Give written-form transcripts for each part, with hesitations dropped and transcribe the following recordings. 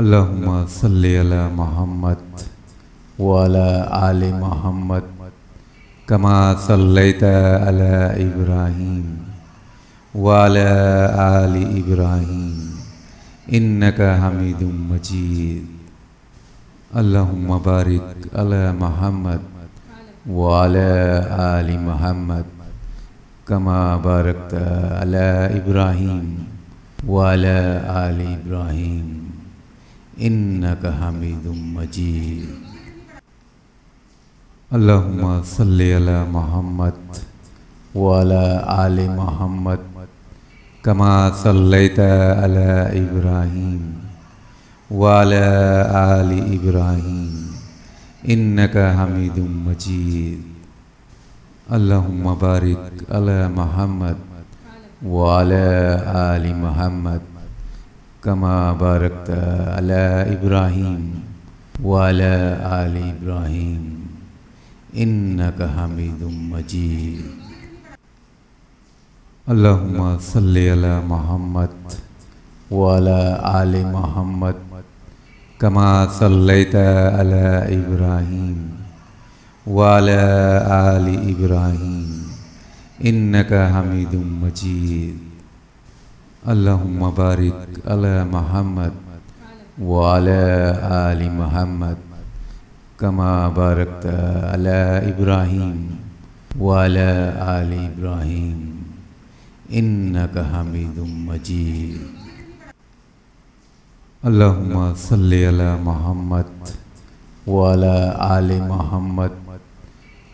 अल्लाहुम्मा सल्लि अला मुहम्मद व अला आलि मुहम्मद कमा सल्लैता अला इब्राहीम व अला आलि इब्राहीम इन्नका हमीदुम मजीद। अल्लाहुम्मा बारिक अला मुहम्मद व अला आलि मुहम्मद कमा बारकता अला इब्राहीम व अला आलि इब्राहीम इन्नका हमीदुम मजीद। अल्लाहुम्मा सल्लि अला मुहम्मद व अला आलि मुहम्मद कमा सल्लैता अला इब्राहीम व अला आलि इब्राहीम इन्नका हमीदुम मजीद। अल्लाहुम्मा बारिक अला मुहम्मद व अला आलि मुहम्मद कमा बारकता अला इब्राहीम व अला आलि इब्राहीम इन्नका हमीदुम मजीद। अल्लाहुम्मा सल्लि अला मुहम्मद व अला आलि मुहम्मद कमा सल्लैता अला इब्राहीम व अला आलि इब्राहीम इन्नका हमीदुम मजीद। अल्लाहुम्मा बारिक अला मुहम्मद व अला आलि मुहम्मद कमा बारकता अला इब्राहीम व अला आलि इब्राहीम इन्नका हमीदुम मजीद। अल्लाहुम्मा सल्लि अला मुहम्मद व अला आलि मुहम्मद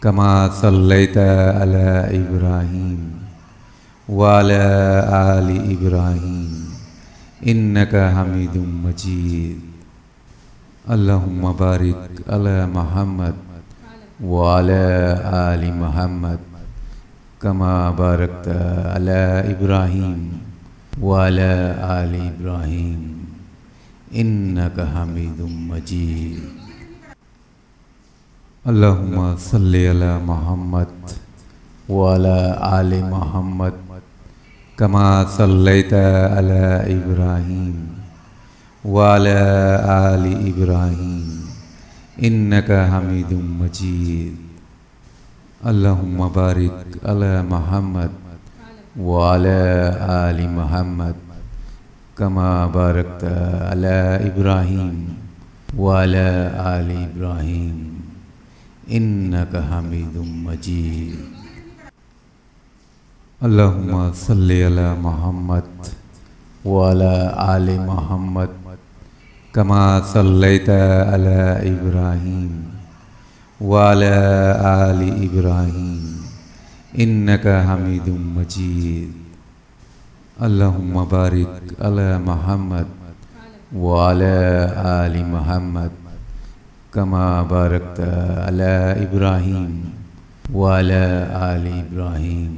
कमा सल्लैता अला इब्राहीम व अला आलि इब्राहीम इन्नका हमीदुम मजीद। अल्लाहुम्मा बारिक अला मुहम्मद व अला आलि मुहम्मद कमा बारकता अला इब्राहीम व अला आलि इब्राहीम इन्नका हमीदुम मजीद। अल्लाहुम्मा सल्लि अला मुहम्मद व अला आलि मुहम्मद कमा सल्लैता अला इब्राहीम व अला आलि इब्राहीम इन्नका हमीदुम मजीद। अल्लाहुम्मा बारिक अला मुहम्मद व अला आलि मुहम्मद कमा बारकता अला इब्राहीम व अला आलि इब्राहीम इन्नका हमीदुम मजीद। अल्लाहुम्मा सल्लि अला मुहम्मद व अला आलि मुहम्मद कमा सल्लैता अला इब्राहीम व अला आलि इब्राहीम इन्नका हमीदुम मजीद। अल्लाहुम्मा बारिक अला मुहम्मद व अला आलि मुहम्मद कमा बारकता अला इब्राहीम व अला आलि इब्राहीम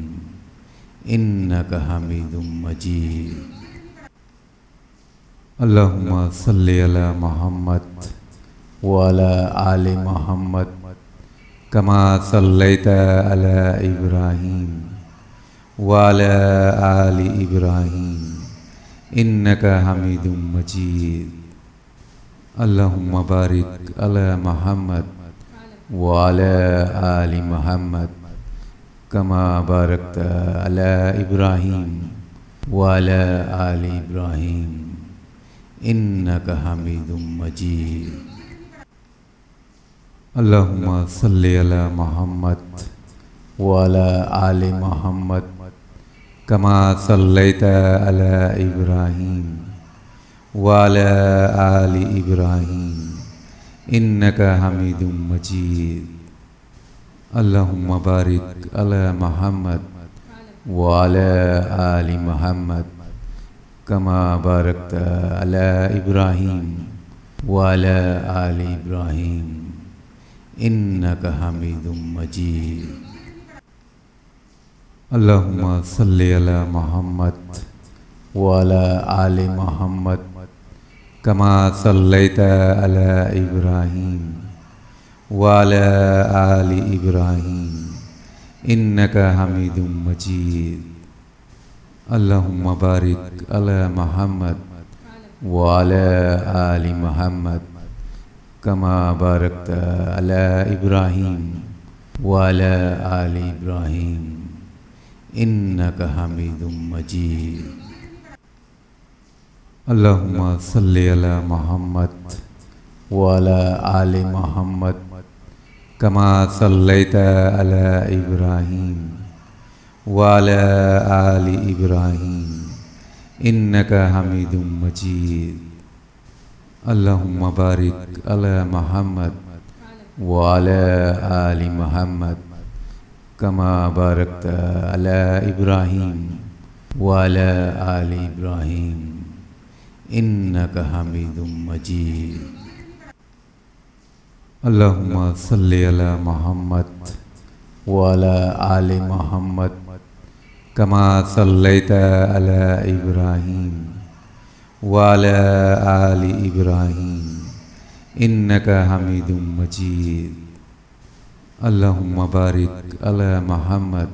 इन्नका हमीदुम मजीद। अल्लाहुम्मा सल्लि अला मुहम्मद व अला आलि मुहम्मद कमा सल्लैता अला इब्राहीम व अला आलि इब्राहीम इन्नका हमीदुम मजीद। अल्लाहुम्मा बारिक अला मुहम्मद व अला आलि मुहम्मद कमा बारकता अला इब्राहीम व अला आलि इब्राहीम इन्नका हमीदुम मजीद। अल्लाहुम्मा सल्लि अला मुहम्मद व अला आलि मुहम्मद कमा सल्लैता अला इब्राहीम व अला आलि इब्राहीम इन्नका हमीदुम मजीद। अल्लाहुम्मा बारिक अला मुहम्मद व अला आलि मुहम्मद कमा बारकता अला इब्राहीम व अला आलि इब्राहीम इन्नका हमीदुम मजीद। अल्लाहुम्मा सल्लि अला मुहम्मद व अला आलि मुहम्मद कमा सल्लैता अला इब्राहीम व अला आलि इब्राहीम इन्नका हमीदुम मजीद। अल्लाहुम्मा बारिक अला मुहम्मद وعلى آل محمد كما باركت على إبراهيم وعلى آل إبراهيم إنك حميد مجيد. اللهم صل على محمد وعلى آل محمد كما صليت على إبراهيم وعلى آل إبراهيم إنك حميد مجيد. اللهم بارك على محمد وعلى آل محمد كما باركت على إبراهيم وعلى آل إبراهيم إنك حميد مجيد. اللهم صل على محمد وعلى آل محمد كما صليت على إبراهيم وعلى آل إبراهيم إنك حميد مجيد. اللهم بارك على محمد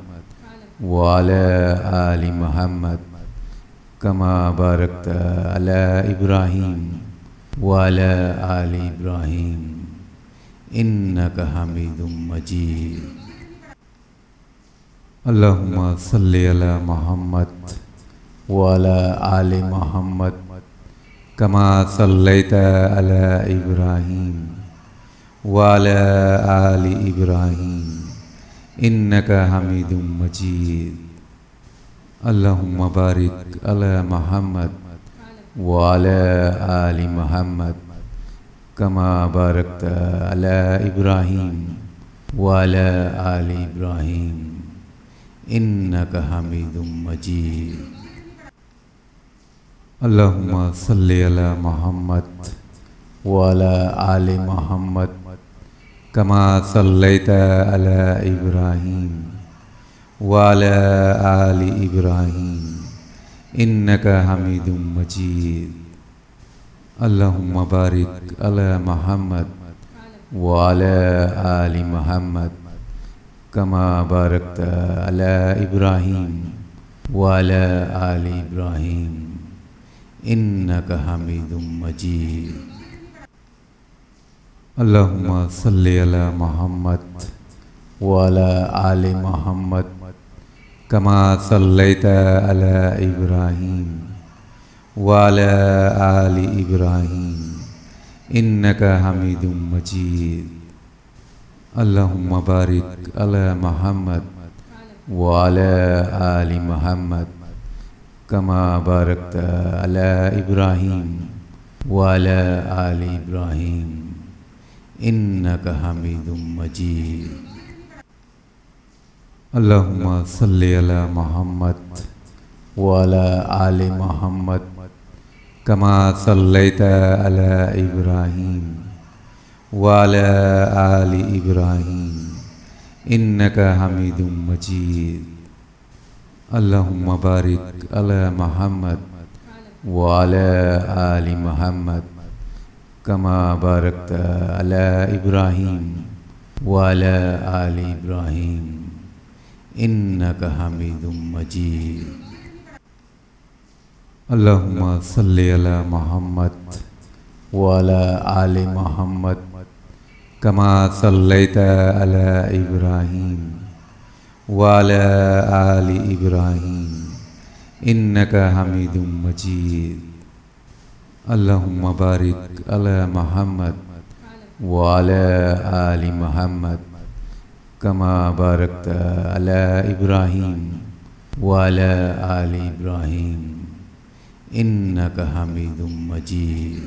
وعلى آل محمد كما باركت على إبراهيم وعلى آل إبراهيم إنك حميد مجيد. اللهم صل على محمد وعلى آل محمد كما صليت على إبراهيم وعلى آل إبراهيم إنك حميد مجيد. اللهم بارك على محمد وعلى آل محمد كما باركت على إبراهيم وعلى آل إبراهيم إنك حميد مجيد. اللهم صل على محمد وعلى آل محمد كما صليت على إبراهيم وعلى آل إبراهيم إنك حميد مجيد. اللهم بارك على محمد وعلى آل محمد كما باركت على إبراهيم وعلى آل إبراهيم إنك حميد مجيد. اللهم صل على محمد وعلى آل محمد كما صليت على إبراهيم وعلى آل إبراهيم إنك حميد مجيد. اللهم بارك على محمد وعلى آل محمد كما باركت على إبراهيم وعلى آل إبراهيم إنك حميد مجيد. اللهم صل على محمد وعلى آل محمد كما صليت على إبراهيم وعلى آل إبراهيم إنك حميد مجيد. اللهم بارك على محمد وعلى آل محمد كما باركت على إبراهيم وعلى آل إبراهيم إنك حميد مجيد. اللهم صل على محمد وعلى آل محمد كما صليت على إبراهيم وعلى آل إبراهيم إنك حميد مجيد. اللهم بارك على محمد وعلى آل محمد كما باركت على إبراهيم وعلى آل إبراهيم إنك حميد مجيد.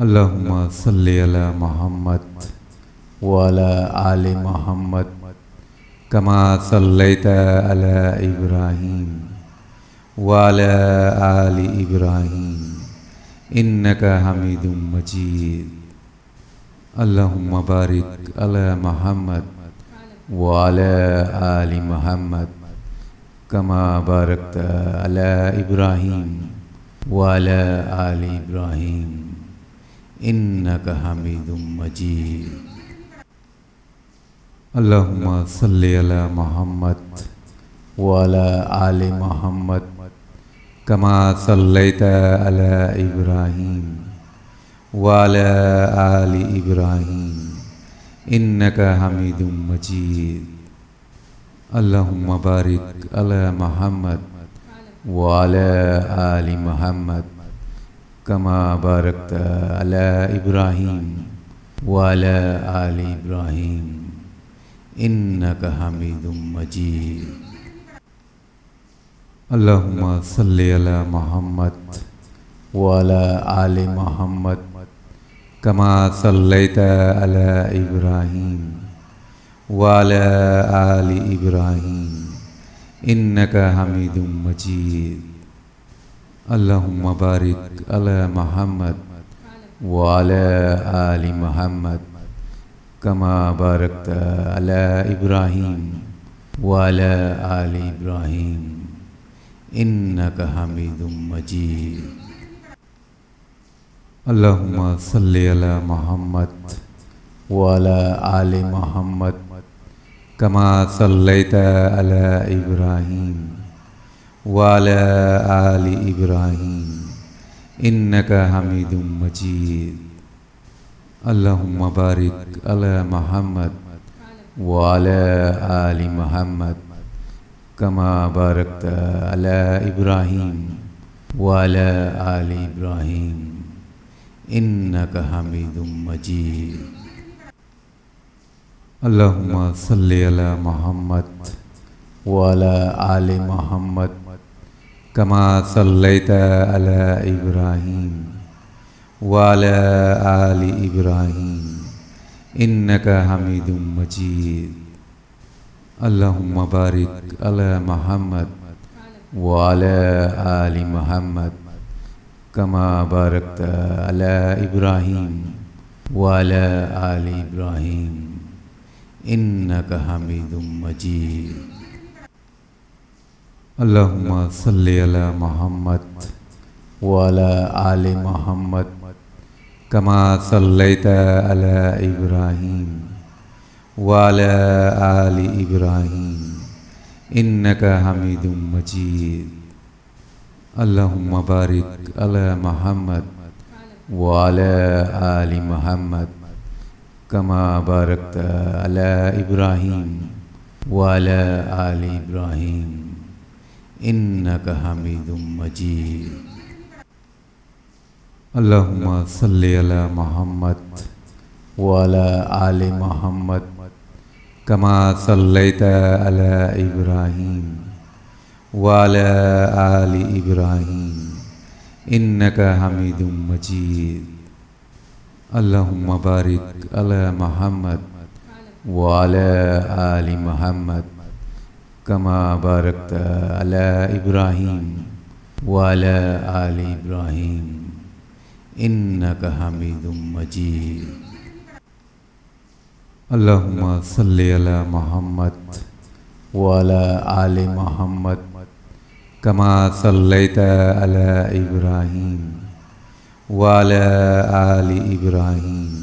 اللهم صل على محمد وعلى آل محمد كما صليت على إبراهيم وعلى آل إبراهيم إنك حميد مجيد. اللهم بارك على محمد وعلى آل محمد كما باركت على إبراهيم وعلى آل إبراهيم إنك حميد مجيد. اللهم صل على محمد وعلى آل محمد كما صليت على إبراهيم وعلى آل إبراهيم إنك حميد مجيد اللهم بارك على محمد وعلى آل محمد كما باركت على إبراهيم وعلى آل إبراهيم إنك حميد مجيد اللهم صل على محمد وعلى آل محمد كما صليت على إبراهيم وعلى آل إبراهيم إنك حميد مجيد اللهم بارك على محمد وعلى آل محمد كما باركت على إبراهيم وعلى آل إبراهيم إنك حميد مجيد اللهم صل على محمد وعلى آل محمد كما صليت على إبراهيم وعلى آل إبراهيم إنك حميد مجيد اللهم بارك على محمد وعلى آل محمد كما باركت على إبراهيم وعلى آل إبراهيم إنك حميد مجيد اللهم صل على محمد وعلى آل محمد كما صليت على إبراهيم وعلى آل إبراهيم إنك حميد مجيد اللهم بارك على محمد وعلى آل محمد كما باركت على إبراهيم وعلى آل إبراهيم إنك حميد مجيد اللهم صل على محمد وعلى آل محمد كما صليت على إبراهيم وعلى آل إبراهيم إنك حميد مجيد اللهم بارك على محمد وعلى آل محمد كما باركت على إبراهيم وعلى آل إبراهيم إنك حميد مجيد اللهم صل على محمد وعلى آل محمد كما صليت على إبراهيم وعلى آل إبراهيم إنك حميد مجيد اللهم بارك على محمد وعلى آل محمد كما باركت على إبراهيم وعلى آل إبراهيم إنك حميد مجيد اللهم صل على محمد وعلى آل محمد كما صليت على إبراهيم وعلى آل إبراهيم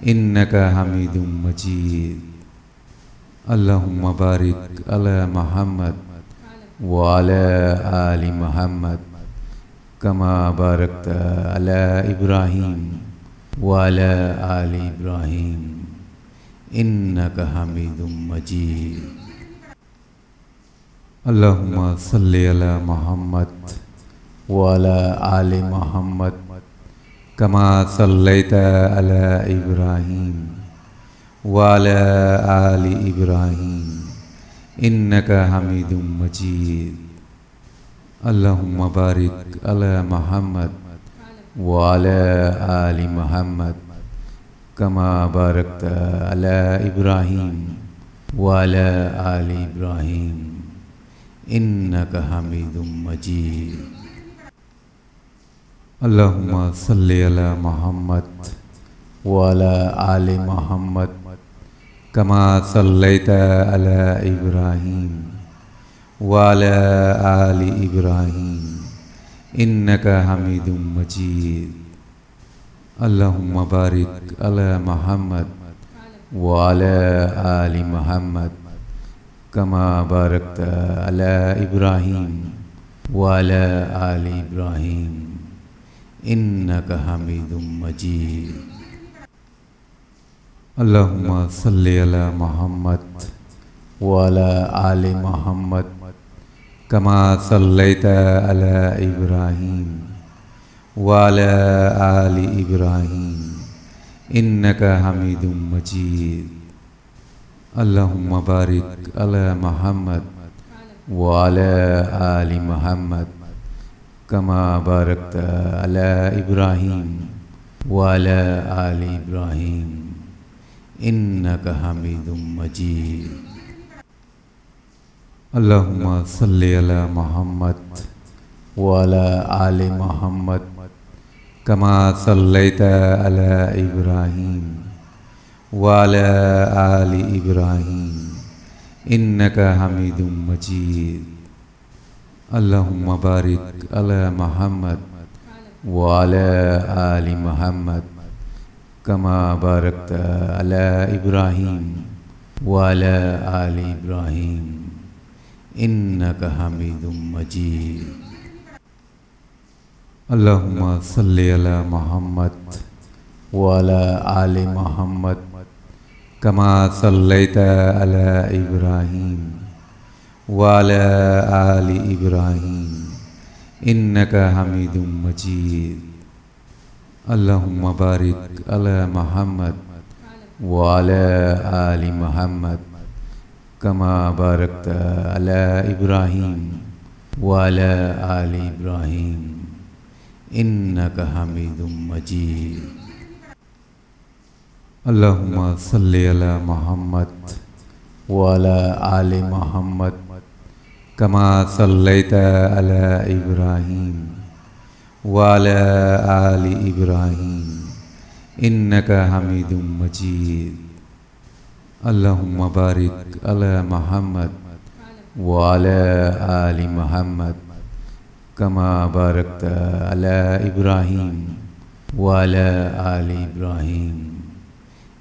إنك حميد مجيد اللهم بارك على محمد وعلى آل محمد كما باركت على إبراهيم وعلى آل إبراهيم إنك حميد مجيد اللهم صل على محمد وعلى آل محمد كما صليت على إبراهيم وعلى آل إبراهيم إنك حميد مجيد اللهم بارك على محمد وعلى آل محمد كما باركت على إبراهيم وعلى آل إبراهيم إنك حميد مجيد اللهم صل على محمد وعلى آل محمد كما صليت على إبراهيم وعلى آل إبراهيم إنك حميد مجيد اللهم بارك على محمد وعلى آل محمد كما باركت على إبراهيم وعلى آل إبراهيم إنك حميد مجيد اللهم صل على محمد وعلى آل محمد كما صليت على إبراهيم وعلى آل إبراهيم إنك حميد مجيد اللهم بارك على محمد وعلى آل محمد كما باركت على إبراهيم وعلى آل إبراهيم إنك حميد مجيد اللهم صل على محمد وعلى آل محمد كما صليت على إبراهيم وعلى آل إبراهيم إنك حميد مجيد اللهم بارك على محمد وعلى آل محمد كما باركت على إبراهيم وعلى آل إبراهيم إنك حميد مجيد اللهم صل على محمد وعلى آل محمد كما صليت على إبراهيم وعلى آل إبراهيم إنك حميد مجيد اللهم بارك على محمد وعلى آل محمد كما باركت على إبراهيم وعلى آل إبراهيم إنك حميد مجيد اللهم صل على محمد وعلى آل محمد كما صليت على إبراهيم وعلى آل إبراهيم إنك حميد مجيد اللهم بارك على محمد وعلى آل محمد كما باركت على إبراهيم وعلى آل إبراهيم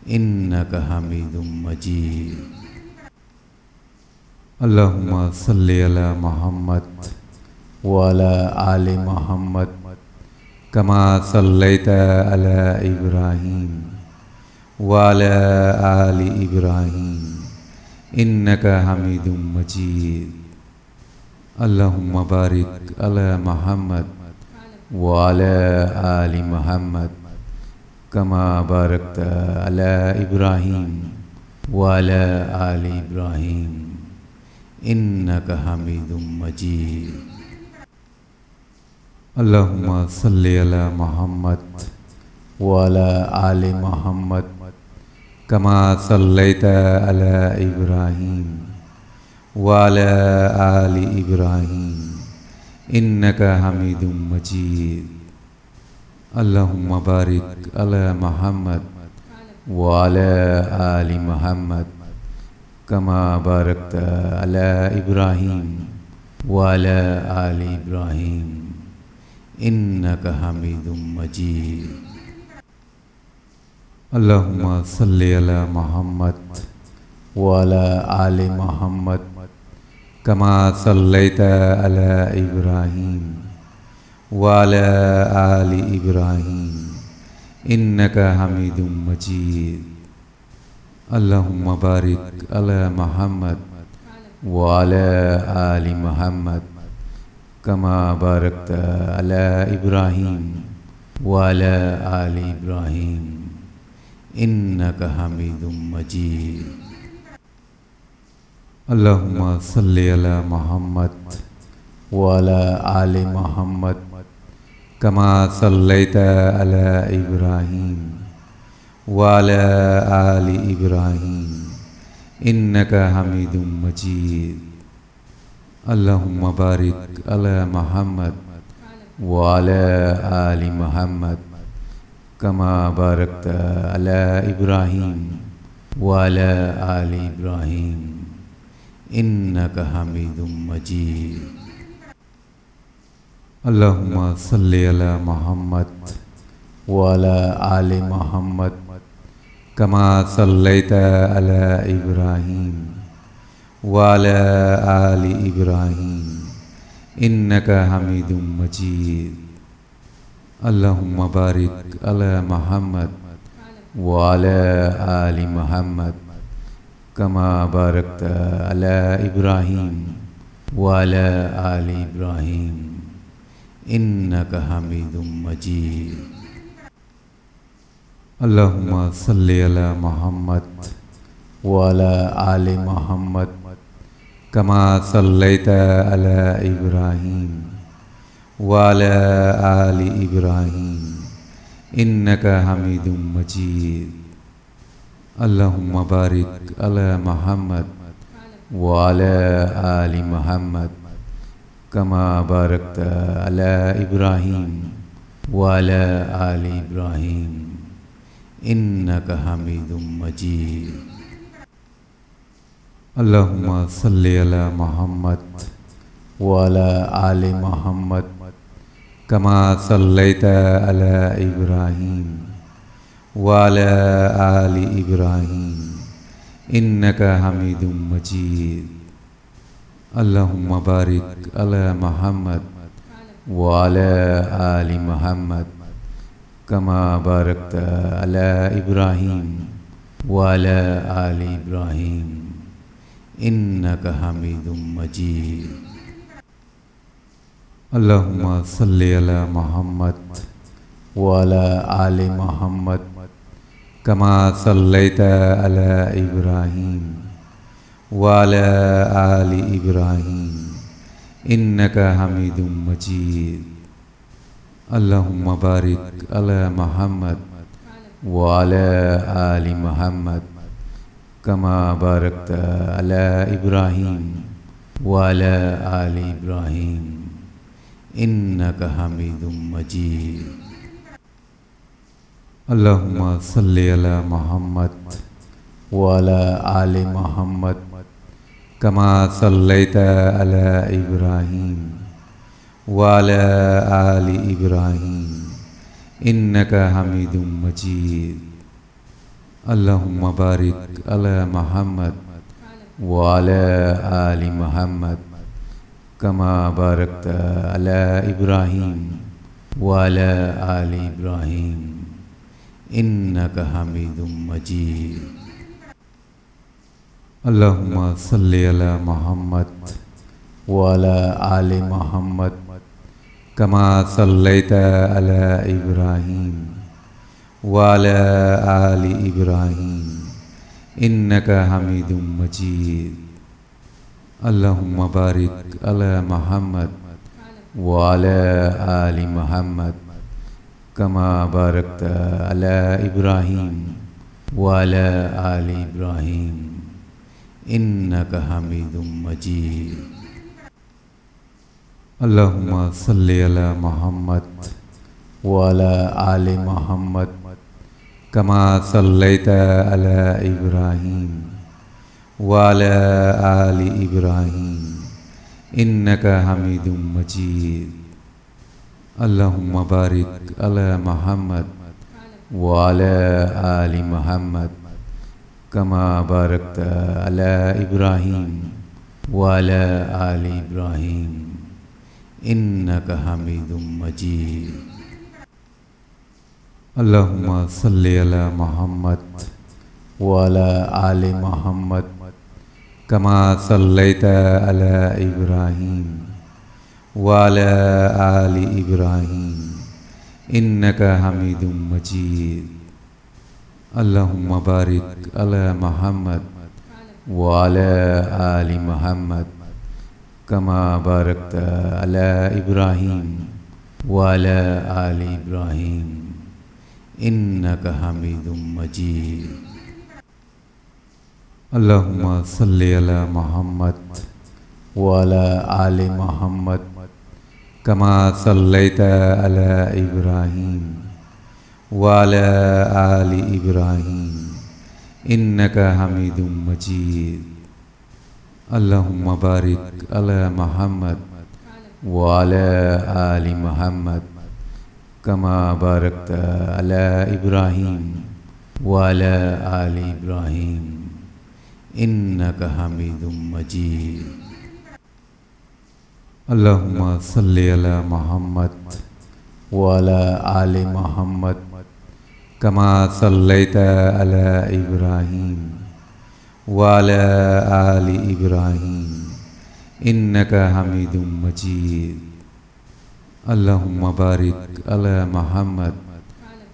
إنك حميد مجيد اللهم صل على محمد وعلى آل محمد كما صليت على إبراهيم وعلى آل إبراهيم إنك حميد مجيد اللهم بارك على محمد وعلى آل محمد كما باركت على إبراهيم وعلى آل إبراهيم إنك حميد مجيد اللهم صل على محمد وعلى آل محمد كما صليت على إبراهيم وعلى آل إبراهيم إنك حميد مجيد اللهم بارك على محمد وعلى آل محمد كما باركت على إبراهيم وعلى آل إبراهيم إنك حميد مجيد اللهم صل على محمد وعلى آل محمد كما صليت على إبراهيم وعلى آل إبراهيم إنك حميد مجيد اللهم بارك على محمد وعلى آل محمد كما باركت على إبراهيم وعلى آل إبراهيم إنك حميد مجيد اللهم صل على محمد وعلى آل محمد كما صليت على إبراهيم وعلى آل إبراهيم إنك حميد مجيد اللهم بارك على محمد وعلى آل محمد كما باركت على إبراهيم وعلى آل إبراهيم إنك حميد مجيد اللهم صل على محمد وعلى آل محمد كما صليت على إبراهيم وعلى آل إبراهيم إنك حميد مجيد اللهم بارك على محمد وعلى آل محمد كما باركت على إبراهيم وعلى آل إبراهيم إنك حميد مجيد اللهم صل على محمد وعلى آل محمد كما صليت على إبراهيم وعلى آل إبراهيم إنك حميد مجيد اللهم بارك على محمد وعلى آل محمد كما باركت على إبراهيم وعلى آل إبراهيم إنك حميد مجيد اللهم صل على محمد وعلى آل محمد كما صليت على إبراهيم وعلى آل إبراهيم إنك حميد مجيد اللهم بارك على محمد وعلى آل محمد كما باركت على إبراهيم وعلى آل إبراهيم إنك حميد مجيد اللهم صل على محمد وعلى آل محمد كما صليت على إبراهيم وعلى آل إبراهيم إنك حميد مجيد اللهم بارك على محمد وعلى آل محمد كما باركت على إبراهيم وعلى آل إبراهيم إنك حميد مجيد اللهم صل على محمد وعلى آل محمد كما صليت على إبراهيم وعلى آل إبراهيم إنك حميد مجيد اللهم بارك على محمد وعلى آل محمد كما باركت على إبراهيم وعلى آل إبراهيم إنك حميد مجيد اللهم صل على محمد وعلى آل محمد كما صليت على إبراهيم وعلى آل إبراهيم إنك حميد مجيد اللهم بارك على محمد وعلى آل محمد كما باركت على إبراهيم وعلى آل إبراهيم إنك حميد مجيد اللهم صل على محمد وعلى آل محمد كما صليت على إبراهيم وعلى آل إبراهيم إنك حميد مجيد اللهم بارك على محمد وعلى آل محمد كما باركت على إبراهيم وعلى آل إبراهيم إنك حميد مجيد اللهم صل على محمد وعلى آل محمد كما صليت على إبراهيم وعلى آل إبراهيم إنك حميد مجيد اللهم بارك على محمد وعلى آل محمد كما باركت على إبراهيم وعلى آل إبراهيم إنك حميد مجيد اللهم صل على محمد وعلى آل محمد كما صليت على إبراهيم وعلى آل إبراهيم إنك حميد مجيد اللهم بارك على محمد وعلى آل محمد كما باركت على إبراهيم وعلى آل إبراهيم إنك حميد مجيد अल्लाहुम्मा सल्लि अला मुहम्मद व अला आलि मुहम्मद कमा सल्लैता अला इब्राहीम व अला आलि इब्राहीम इन्नका हमीदुम मजीद। अल्लाहुम्मा बारिक अला मुहम्मद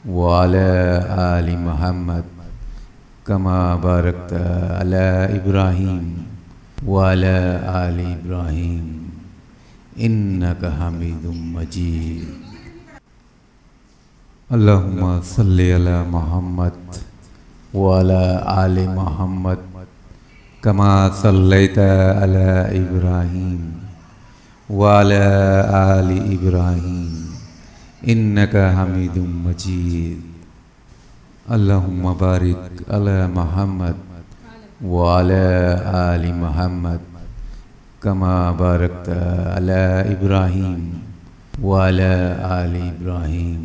व अला आलि मुहम्मद कमा बारकता अला इब्राहीम व अला आलि इब्राहीम इन्नका हमीदुम मजीद। अल्लाहुम्मा सल्लि अला मुहम्मद व अला आलि मुहम्मद कमा सल्लैता अला इब्राहीम व अला आलि इब्राहीम इन्नका हमीदुम मजीद। अल्लाहुम्मा बारिक अला मुहम्मद व अला आलि मुहम्मद कमा बारकता अला इब्राहीम व अला आलि इब्राहीम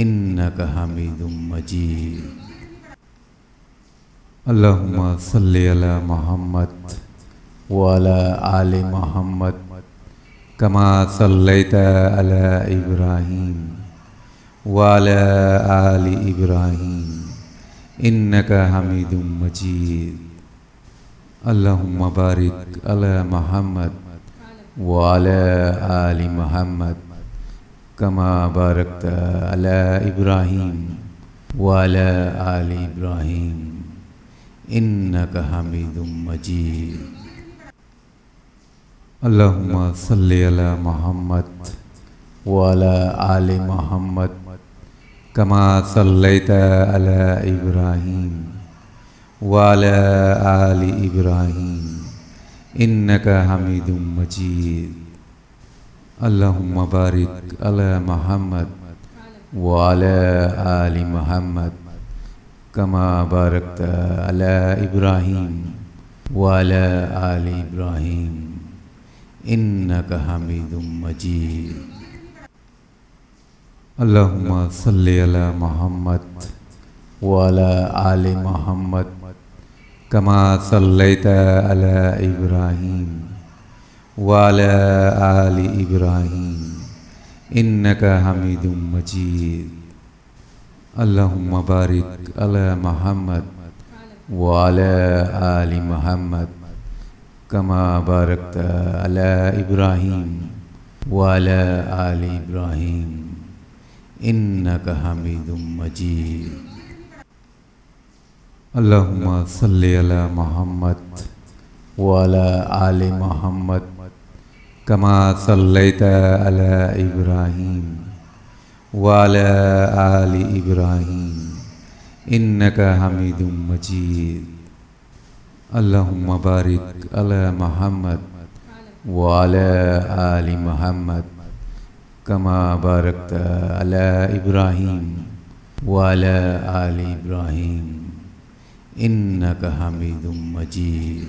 इन्नका हमीदुम मजीद। अल्लाहुम्मा सल्लि अला मुहम्मद व अला आलि मुहम्मद कमा सल्लैता अला इब्राहीम व अला आलि इब्राहीम इन्नका हमीदुम मजीद। अल्लाहुम्मा बारिक अला मुहम्मद व अला आलि मुहम्मद कमा बारकता अला इब्राहीम व अला आलि इब्राहीम इन्नका हमीदुम मजीद। अल्लाहुम्मा सल्लि अला मुहम्मद व अला आलि मुहम्मद कमा सल्लैता अला इब्राहीम व अला आलि इब्राहीम इन्नका हमीदुम मजीद। अल्लाहुम्मा बारिक अला मुहम्मद व अला आलि मुहम्मद कमा बारकता अला इब्राहीम व अला आलि इब्राहीम इन्नका हमीदुम मजीद। अल्लाहुम्मा सल्लि अला मुहम्मद व अला आलि मुहम्मद कमा सल्लैता अला इब्राहीम व अला आलि इब्राहीम इन्नका हमीदुम मजीद। अल्लाहुम्मा बारिक अला मुहम्मद व अला आलि मुहम्मद कमा बारकता अला इब्राहीम व अला आलि इब्राहीम इन्नका हमीदुम मजीद। अल्लाहुम्मा सल्लि अला मुहम्मद व अला आलि मुहम्मद कमा सल्लैता अला इब्राहीम व अला आलि इब्राहीम इन्नका हमीदुम मजीद। अल्लाहुम्मा बारिक अला मुहम्मद व अला आलि मुहम्मद कमा बारकता अला इब्राहीम व अला आलि इब्राहीम इन्नका हमीदुम मजीद।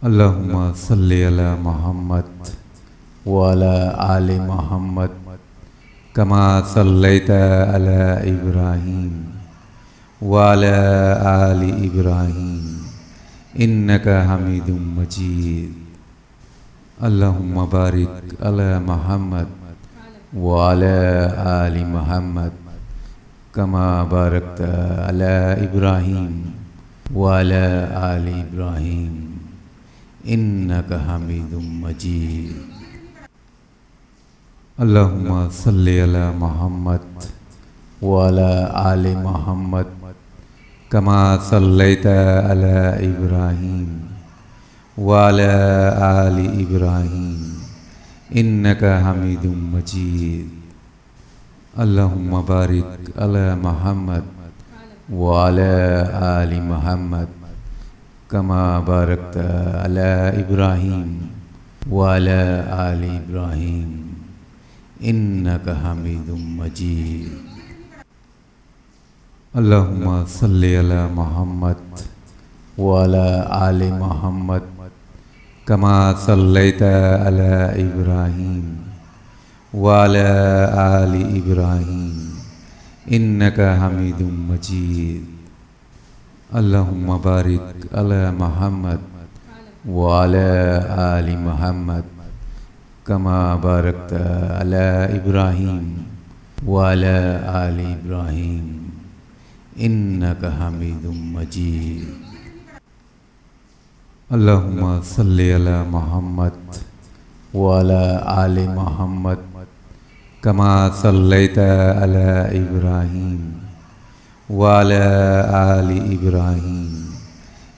अल्लाहुम्मा सल्लि अला मुहम्मद व अला आलि मुहम्मद कमा सल्लैता अला इब्राहीम व अला आलि इब्राहीम इन्नका हमीदुम मजीद। अल्लाहुम्मा बारिक अला मुहम्मद व अला आलि मुहम्मद कमा बारकता अला इब्राहीम व अला आलि इब्राहीम इन्नका हमीदुम मजीद। अल्लाहुम्मा सल्लि अला मुहम्मद व अला आलि मुहम्मद कमा सल्लैता अला इब्राहीम व अला आलि इब्राहीम इन्नका हमीदुम मजीद। अल्लाहुम्मा बारिक अला मुहम्मद व अला आलि मुहम्मद कमा बारकता अला इब्राहीम व अला आलि इब्राहीम इन्नका हमीदुम मजीद। अल्लाहुम्मा सल्लि अला मुहम्मद व अला आलि मुहम्मद कमा सल्लैता अला इब्राहीम व अला आलि इब्राहीम इन्नका हमीदुम मजीद। अल्लाहुम्मा बारिक अला मुहम्मद وعلى آل محمد كما باركت على إبراهيم وعلى آل إبراهيم إنك حميد مجيد. اللهم صل على محمد وعلى آل محمد كما صليت على إبراهيم وعلى آل إبراهيم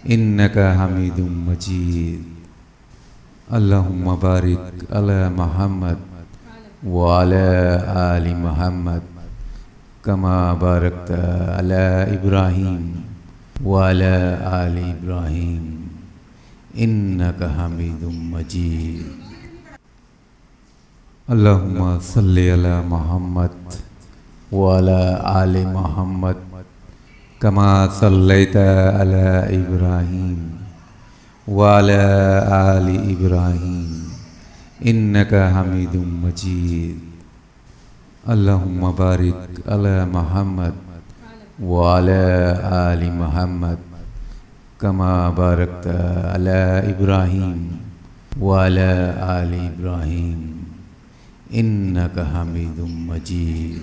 إنك حميد مجيد. اللهم بارك على محمد وعلى آل محمد كما باركت على إبراهيم وعلى آل إبراهيم إنك حميد مجيد. اللهم صل على محمد وعلى آل محمد كما صليت على إبراهيم وعلى آل إبراهيم إنك حميد مجيد. اللهم بارك على محمد وعلى آل محمد كما باركت على إبراهيم وعلى آل إبراهيم إنك حميد مجيد.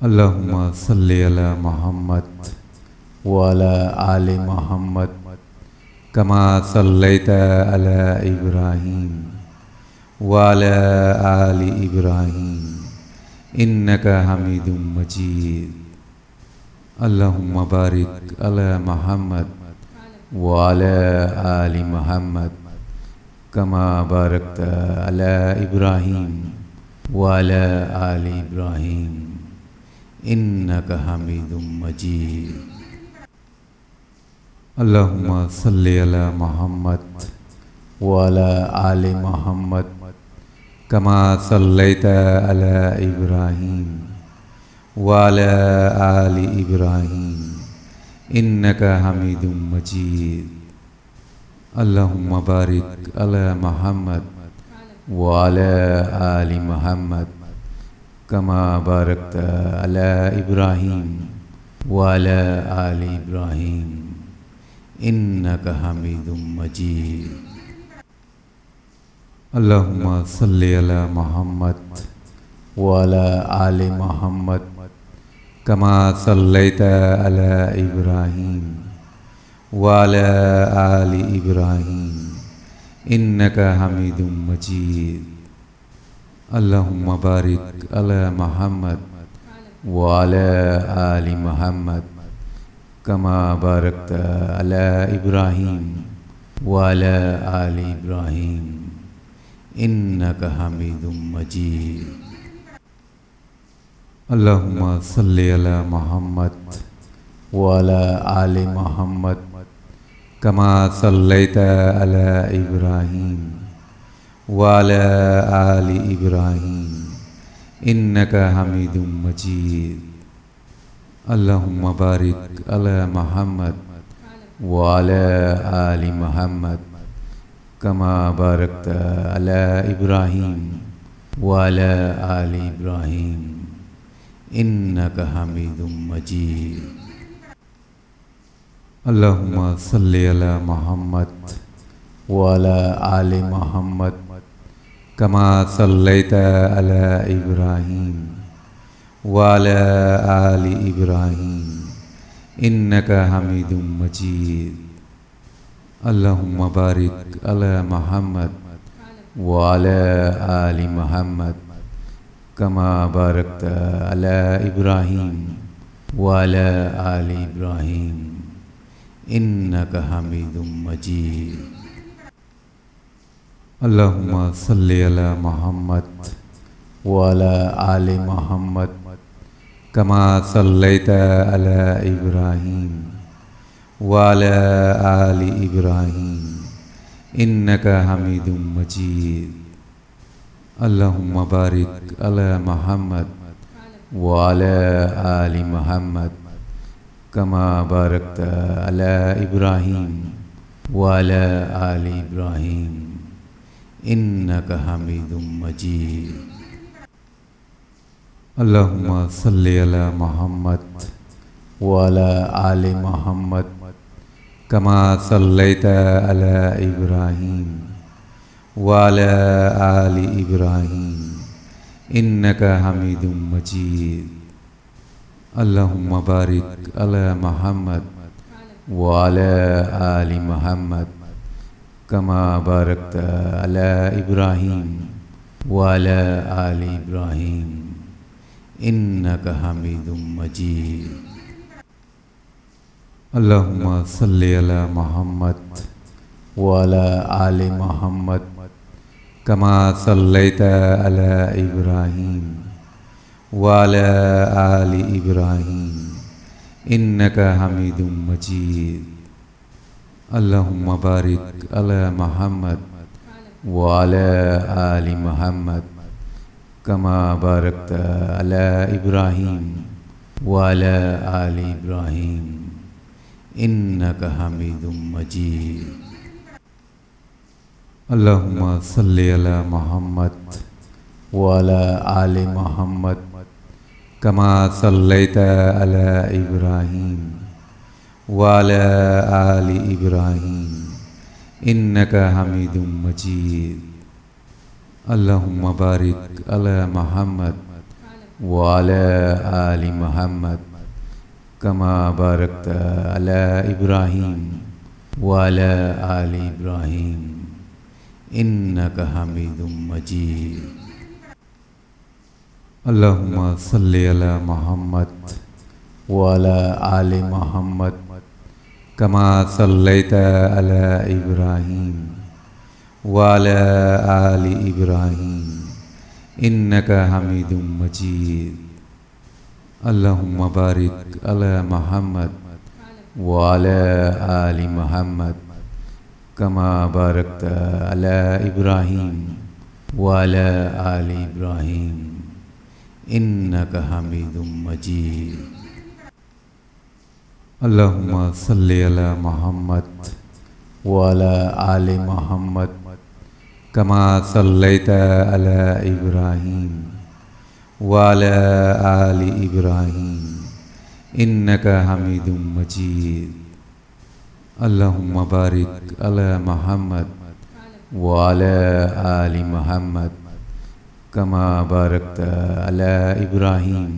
اللهم صل على محمد وعلى آل محمد كما صليت على إبراهيم وعلى آل إبراهيم إنك حميد مجيد. اللهم بارك على محمد وعلى آل محمد كما باركت على إبراهيم وعلى آل إبراهيم إنك حميد مجيد. اللهم صل على محمد وعلى آل محمد كما صليت على إبراهيم وعلى آل إبراهيم إنك حميد مجيد. اللهم بارك على محمد وعلى آل محمد كما باركت على إبراهيم وعلى آل إبراهيم إنك حميد مجيد. اللهم صل على محمد وعلى آل محمد كما صليت على إبراهيم وعلى آل إبراهيم إنك حميد مجيد. اللهم بارك على محمد وعلى آل محمد كما باركت على إبراهيم وعلى آل إبراهيم إنك حميد مجيد. اللهم صل على محمد وعلى آل محمد كما صليت على إبراهيم وعلى آل إبراهيم إنك حميد مجيد. اللهم بارك على محمد وعلى آل محمد كما باركت على إبراهيم وعلى آل إبراهيم إنك حميد مجيد. اللهم صل على محمد وعلى آل محمد كما صليت على إبراهيم وعلى آل إبراهيم إنك حميد مجيد. اللهم بارك على محمد وعلى آل محمد كما باركت على إبراهيم وعلى آل إبراهيم إنك حميد مجيد. اللهم صل على محمد وعلى آل محمد كما صليت على إبراهيم وعلى آل إبراهيم إنك حميد مجيد. اللهم بارك على محمد وعلى آل محمد كما باركت على إبراهيم وعلى آل إبراهيم إنك حميد مجيد. اللهم صل على محمد وعلى آل محمد كما صليت على إبراهيم وعلى آل إبراهيم إنك حميد مجيد اللهم بارك على محمد وعلى آل محمد كما باركت على إبراهيم وعلى آل إبراهيم إنك حميد مجيد اللهم صل على محمد وعلى آل محمد كما صليت على إبراهيم وعلى آل إبراهيم إنك حميد مجيد اللهم بارك على محمد وعلى آل محمد كما باركت على إبراهيم وعلى آل إبراهيم إنك حميد مجيد اللهم صل على محمد وعلى آل محمد كما صليت على إبراهيم وعلى آل إبراهيم إنك حميد مجيد اللهم بارك على محمد وعلى آل محمد كما باركت على إبراهيم وعلى آل إبراهيم إنك حميد مجيد اللهم صل على محمد وعلى آل محمد كما صليت على إبراهيم وعلى آل إبراهيم إنك حميد مجيد اللهم بارك على محمد وعلى آل محمد كما باركت على إبراهيم وعلى آل إبراهيم إنك حميد مجيد اللهم صل على محمد وعلى آل محمد كما صليت على إبراهيم وعلى آل إبراهيم إنك حميد مجيد اللهم بارك على محمد وعلى آل محمد كما باركت على إبراهيم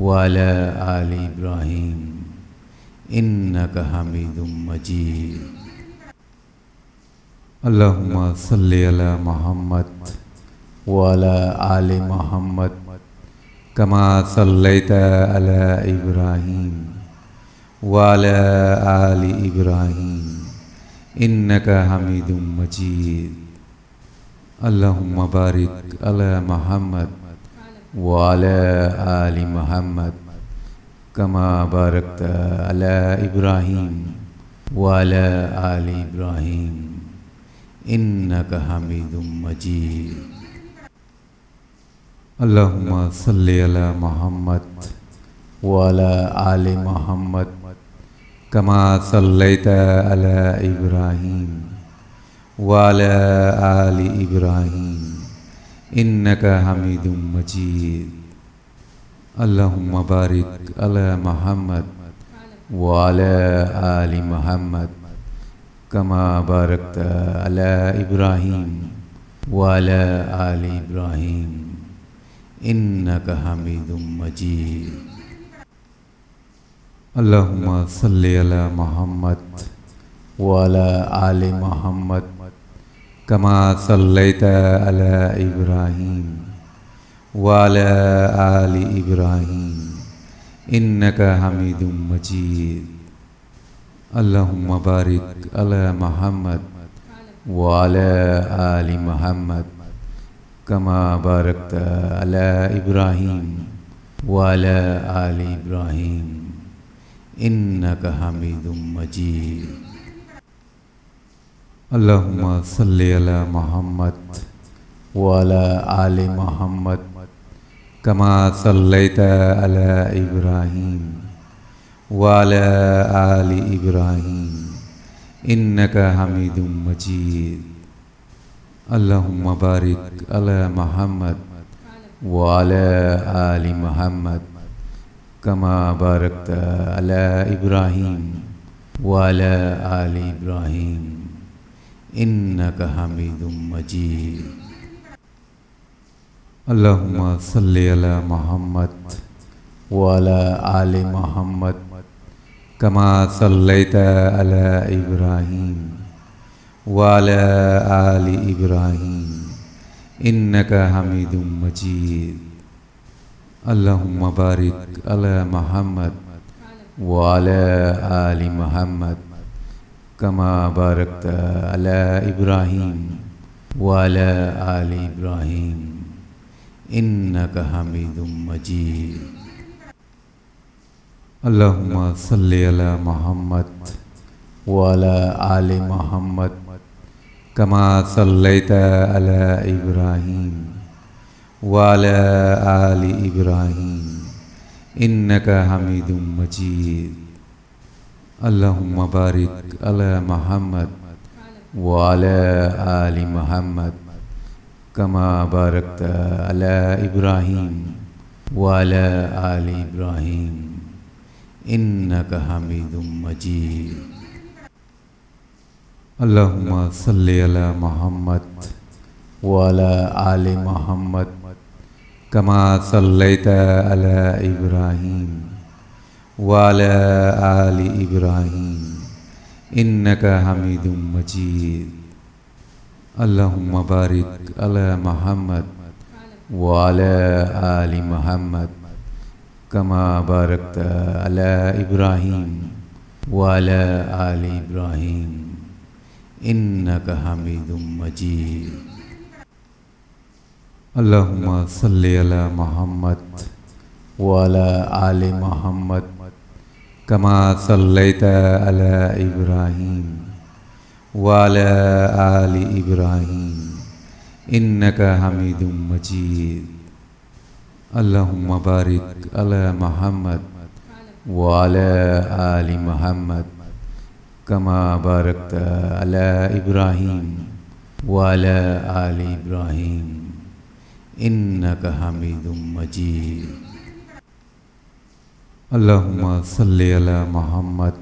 وعلى آل إبراهيم إنك حميد مجيد اللهم صل على محمد وعلى آل محمد كما صليت على إبراهيم وعلى آل إبراهيم إنك حميد مجيد اللهم بارك على محمد وعلى آل محمد كما باركت على إبراهيم وعلى آل إبراهيم إنك حميد مجيد اللهم صل على محمد وعلى آل محمد كما صليت على إبراهيم وعلى آل إبراهيم إنك حميد مجيد اللهم بارك على محمد وعلى آل محمد كما باركت على إبراهيم وعلى آل إبراهيم إنك حميد مجيد اللهم صل على محمد وعلى آل محمد كما صليت على إبراهيم وعلى آل إبراهيم إنك حميد مجيد اللهم بارك على محمد وعلى آل محمد كما باركت على إبراهيم وعلى آل إبراهيم إنك حميد مجيد اللهم صل على محمد وعلى آل محمد كما صليت على إبراهيم وعلى آل إبراهيم إنك حميد مجيد اللهم بارك على محمد وعلى آل محمد كما باركت على إبراهيم وعلى آل إبراهيم إنك حميد مجيد اللهم صل على محمد وعلى آل محمد كما صليت على إبراهيم وعلى آل إبراهيم إنك حميد مجيد اللهم بارك على محمد وعلى آل محمد كما باركت على إبراهيم وعلى آل إبراهيم إنك حميد مجيد اللهم صل على محمد وعلى آل محمد كما صليت على إبراهيم وعلى آل إبراهيم إنك حميد مجيد اللهم بارك على محمد وعلى آل محمد كما باركت على إبراهيم وعلى آل إبراهيم إنك حميد مجيد اللهم صل على محمد وعلى آل محمد كما صليت على إبراهيم وعلى آل إبراهيم إنك حميد مجيد اللهم بارك على محمد وعلى آل محمد كما باركت على إبراهيم وعلى آل إبراهيم إنك حميد مجيد اللهم صل على محمد وعلى آل محمد كما صليت على إبراهيم وعلى آل إبراهيم إنك حميد مجيد اللهم بارك على محمد وعلى آل محمد كما باركت على إبراهيم وعلى آل إبراهيم إنك حميد مجيد اللهم صل على محمد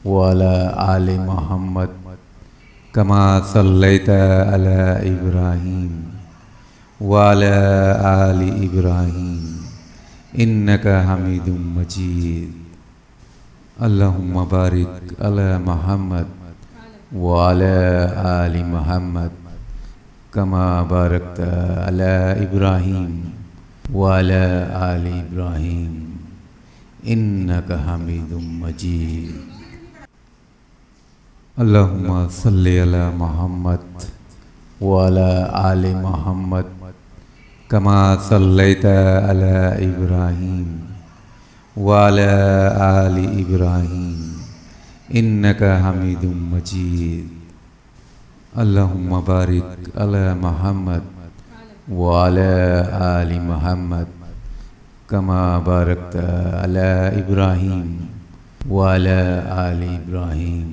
وعلى آل محمد كما صليت على إبراهيم وعلى آل إبراهيم إنك حميد مجيد اللهم بارك على محمد وعلى آل محمد كما باركت على إبراهيم وعلى آل إبراهيم إنك حميد مجيد اللهم صل على محمد وعلى آل محمد كما صليت على إبراهيم وعلى آل إبراهيم إنك حميد مجيد اللهم بارك على محمد وعلى آل محمد كما باركت على إبراهيم وعلى آل إبراهيم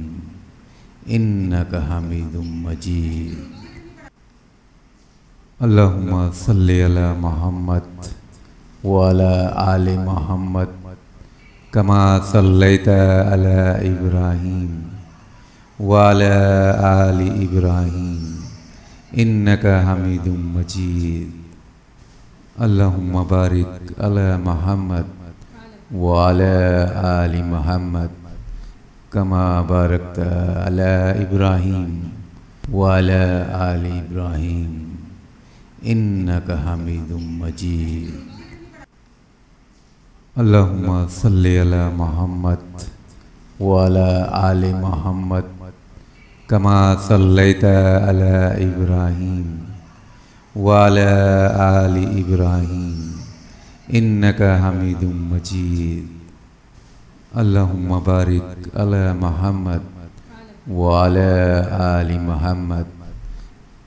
إنك حميد مجيد اللهم صل على محمد وعلى آل محمد كما صليت على إبراهيم وعلى آل إبراهيم إنك حميد مجيد اللهم بارك على محمد وعلى آل محمد كما باركت على إبراهيم وعلى آل إبراهيم إنك حميد مجيد اللهم صل على محمد وعلى آل محمد كما صليت على إبراهيم وعلى آل إبراهيم إنك حميد مجيد اللهم بارك على محمد وعلى آل محمد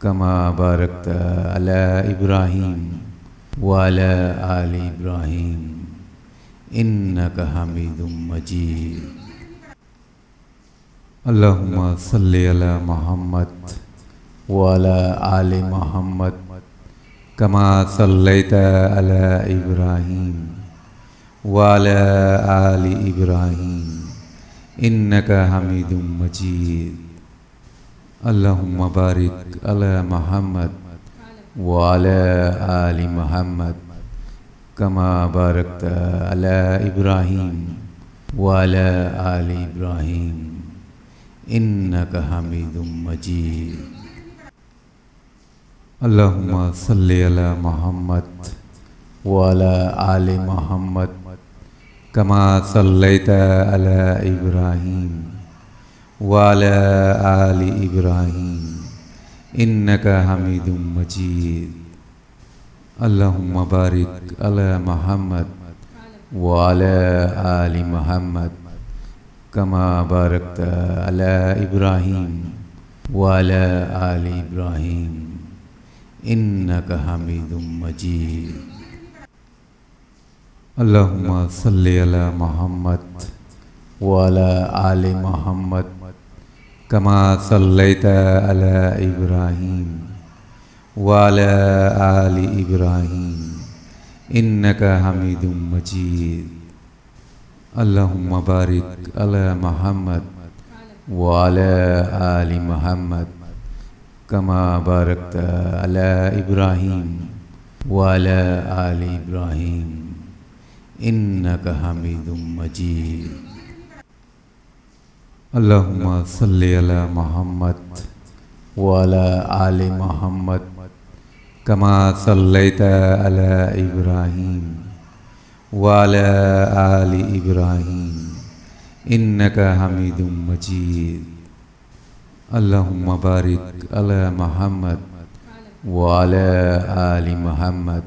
كما باركت على إبراهيم وعلى آل إبراهيم إنك حميد مجيد اللهم صل على محمد وعلى آل محمد كما صليت على إبراهيم وعلى آل إبراهيم إنك حميد مجيد اللهم بارك على محمد وعلى آل محمد كما باركت على إبراهيم وعلى آل إبراهيم إنك حميد مجيد اللهم صل على محمد وعلى آل محمد كما صليت على إبراهيم وعلى آل إبراهيم إنك حميد مجيد اللهم بارك على محمد وعلى آل محمد كما باركت على إبراهيم وعلى آل إبراهيم إنك حميد مجيد اللهم صل على محمد وعلى آل محمد كما صليت على إبراهيم وعلى آل إبراهيم إنك حميد مجيد اللهم بارك على محمد وعلى آل محمد كما باركت على إبراهيم وعلى آل إبراهيم إنك حميد مجيد اللهم صل على محمد وعلى آل محمد كما صليت على إبراهيم وعلى آل إبراهيم إنك حميد مجيد اللهم بارك على محمد وعلى آل محمد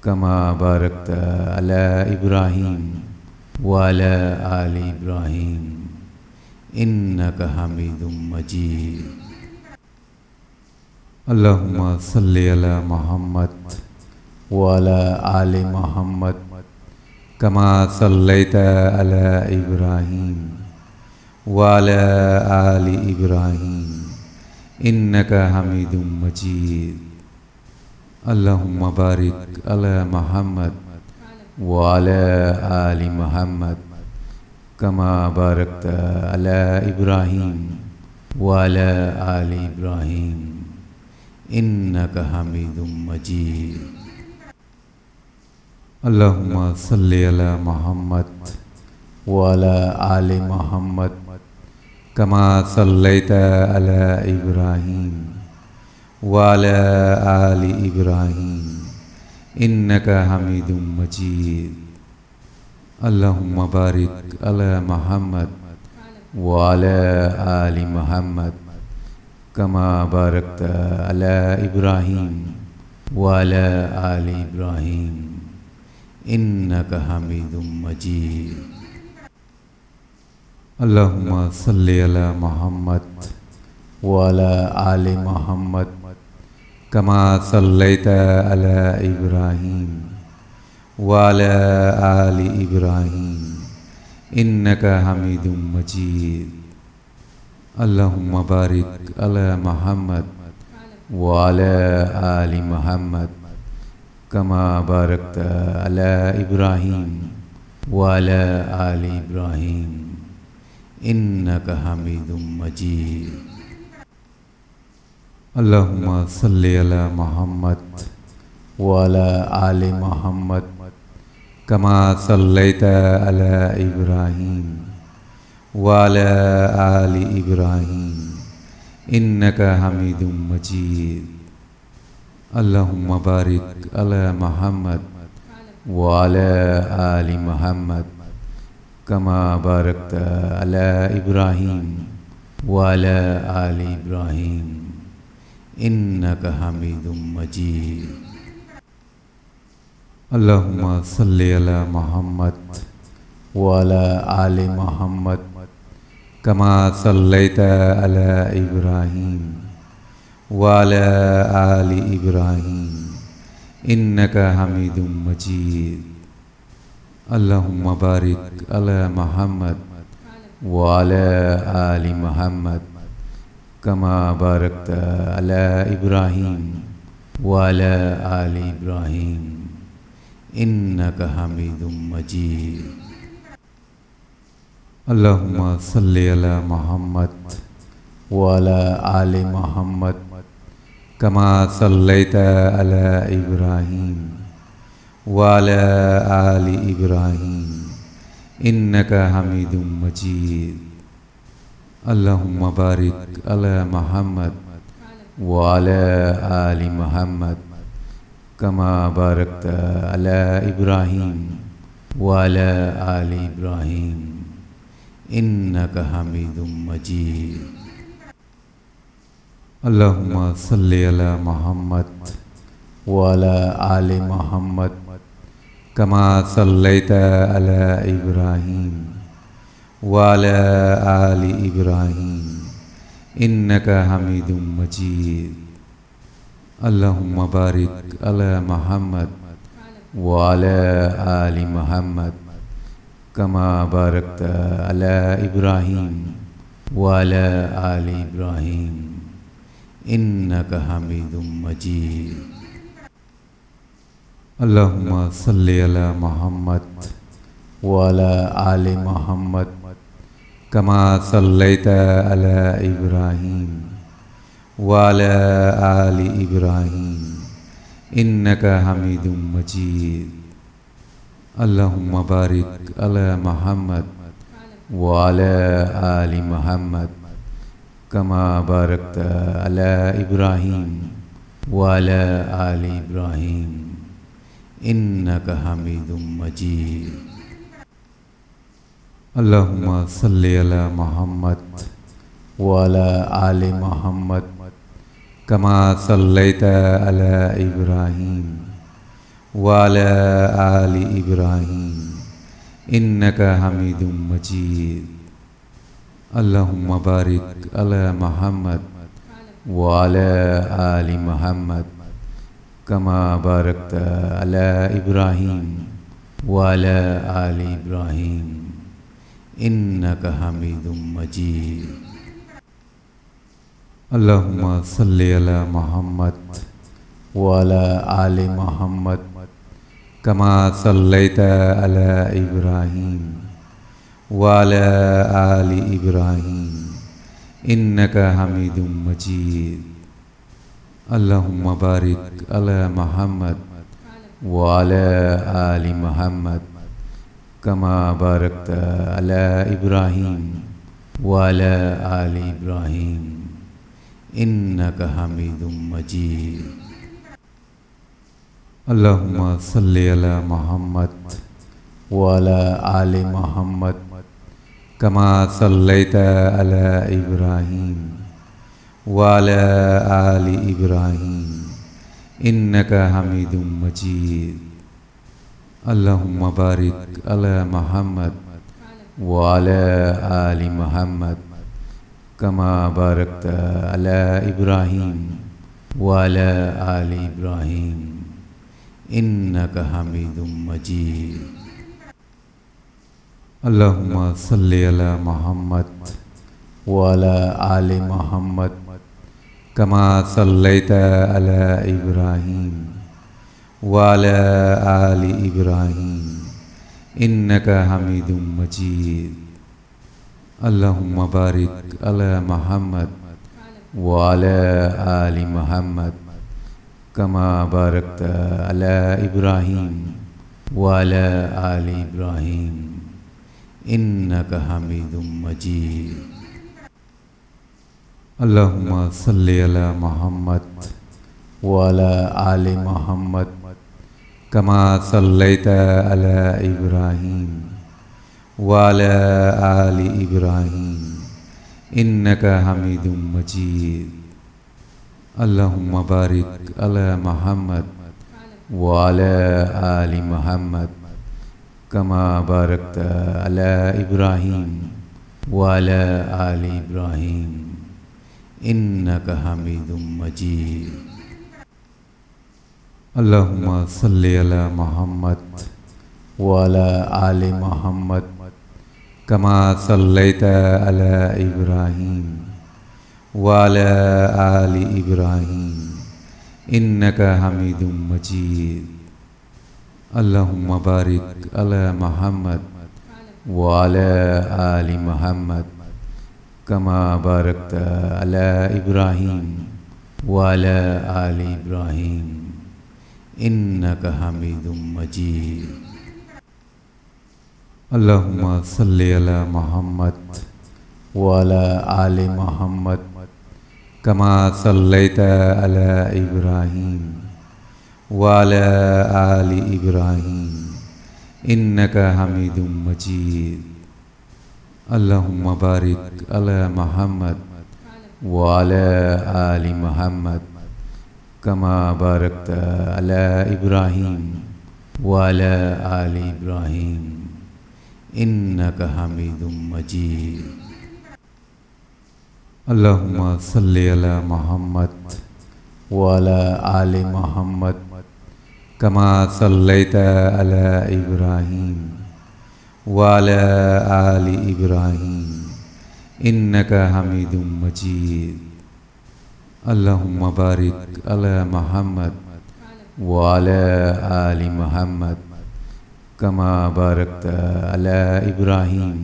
كما باركت على إبراهيم وعلى آل إبراهيم إنك حميد مجيد اللهم صل على محمد وعلى آل محمد كما صليت على إبراهيم وعلى آل إبراهيم إنك حميد مجيد اللهم بارك على محمد وعلى آل محمد كما باركت على إبراهيم وعلى آل إبراهيم إنك حميد مجيد اللهم صل على محمد وعلى آل محمد كما صليت على إبراهيم وعلى آل إبراهيم إنك حميد مجيد اللهم بارك على محمد وعلى آل محمد كما باركت على إبراهيم وعلى آل إبراهيم إنك حميد مجيد اللهم صل على محمد وعلى آل محمد كما صليت على إبراهيم وعلى آل إبراهيم إنك حميد مجيد اللهم بارك على محمد وعلى آل محمد كما باركت على إبراهيم وعلى آل إبراهيم إنك حميد مجيد اللهم صل على محمد وعلى آل محمد كما صليت على إبراهيم وعلى آل إبراهيم إنك حميد مجيد اللهم بارك على محمد وعلى آل محمد كما باركت على إبراهيم وعلى آل إبراهيم إنك حميد مجيد اللهم صل على محمد وعلى آل محمد كما صليت على إبراهيم وعلى آل إبراهيم إنك حميد مجيد اللهم بارك على محمد وعلى آل محمد كما باركت على إبراهيم وعلى آل إبراهيم إنك حميد مجيد اللهم صل على محمد وعلى آل محمد كما صليت على إبراهيم وعلى آل إبراهيم إنك حميد مجيد اللهم بارك على محمد وعلى آل محمد كما باركت على إبراهيم وعلى آل إبراهيم إنك حميد مجيد اللهم صل على محمد وعلى آل محمد كما صليت على إبراهيم وعلى آل إبراهيم إنك حميد مجيد اللهم بارك على محمد وعلى آل محمد كما باركت على إبراهيم وعلى آل إبراهيم إنك حميد مجيد اللهم صل على محمد وعلى آل محمد كما صليت على إبراهيم وعلى آل إبراهيم إنك حميد مجيد اللهم بارك على محمد وعلى آل محمد كما باركت على إبراهيم وعلى آل إبراهيم إنك حميد مجيد اللهم صل على محمد وعلى آل محمد كما صليت على إبراهيم وعلى آل إبراهيم إنك حميد مجيد اللهم بارك على محمد وعلى آل محمد كما باركت على إبراهيم وعلى آل إبراهيم إنك حميد مجيد اللهم صل على محمد وعلى آل محمد كما صليت على إبراهيم وعلى آل إبراهيم إنك حميد مجيد اللهم بارك على محمد وعلى آل محمد كما باركت على إبراهيم وعلى آل إبراهيم إنك حميد مجيد اللهم صل على محمد وعلى آل محمد كما صليت على إبراهيم وعلى آل إبراهيم إنك حميد مجيد اللهم بارك على محمد وعلى آل محمد كما باركت على إبراهيم وعلى آل إبراهيم إنك حميد مجيد اللهم صل على محمد وعلى آل محمد كما صليت على إبراهيم وعلى آل إبراهيم إنك حميد مجيد اللهم بارك على محمد وعلى آل محمد كما باركت على إبراهيم وعلى آل إبراهيم إنك حميد مجيد اللهم صل على محمد وعلى آل محمد كما صليت على إبراهيم وعلى آل إبراهيم إنك حميد مجيد اللهم بارك على محمد وعلى آل محمد كما باركت على إبراهيم وعلى آل إبراهيم إنك حميد مجيد اللهم صل على محمد وعلى آل محمد كما صليت على إبراهيم وعلى آل إبراهيم إنك حميد مجيد اللهم بارك على محمد وعلى آل محمد كما باركت على إبراهيم وعلى آل إبراهيم إنك حميد مجيد. اللهم صل على محمد وعلى آل محمد كما صليت على إبراهيم وعلى آل إبراهيم إنك حميد مجيد. اللهم بارك على محمد وعلى آل محمد كما باركت على إبراهيم وعلى آل إبراهيم إنك حميد مجيد. اللهم صل على محمد وعلى آل محمد كما صليت على إبراهيم وعلى آل إبراهيم إنك حميد مجيد. اللهم بارك على محمد وعلى آل محمد كما باركت على إبراهيم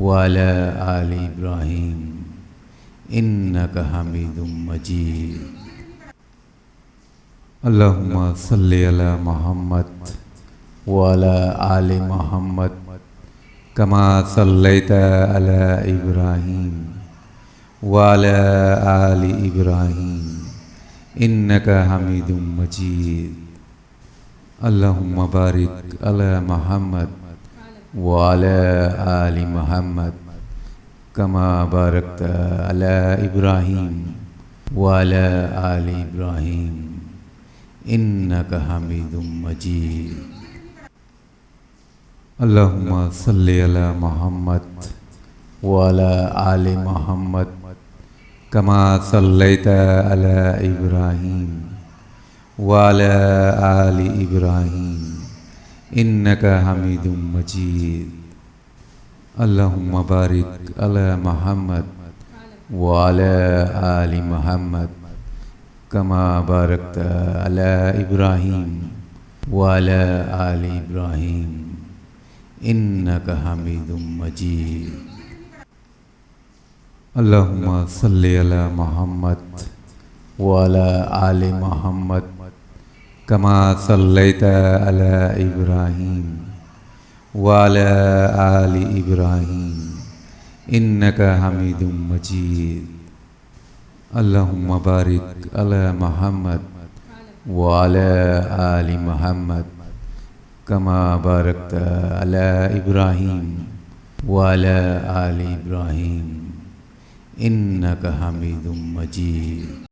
وعلى آل إبراهيم إنك حميد مجيد. اللهم صل على محمد وعلى آل محمد كما صليت على إبراهيم وعلى آل إبراهيم إنك حميد مجيد. اللهم بارك على محمد وعلى آل محمد كما باركت على إبراهيم وعلى آل إبراهيم إنك حميد مجيد. اللهم صل على محمد وعلى آل محمد كما صليت على إبراهيم وعلى آل إبراهيم إنك حميد مجيد. اللهم بارك على محمد وعلى آل محمد كما باركت على إبراهيم وعلى آل إبراهيم إنك حميد مجيد. اللهم صل على محمد وعلى آل محمد كما صليت على إبراهيم وعلى آل إبراهيم إنك حميد مجيد. اللهم بارك على محمد وعلى آل محمد كما باركت على إبراهيم وعلى آل إبراهيم إنك حميد مجيد.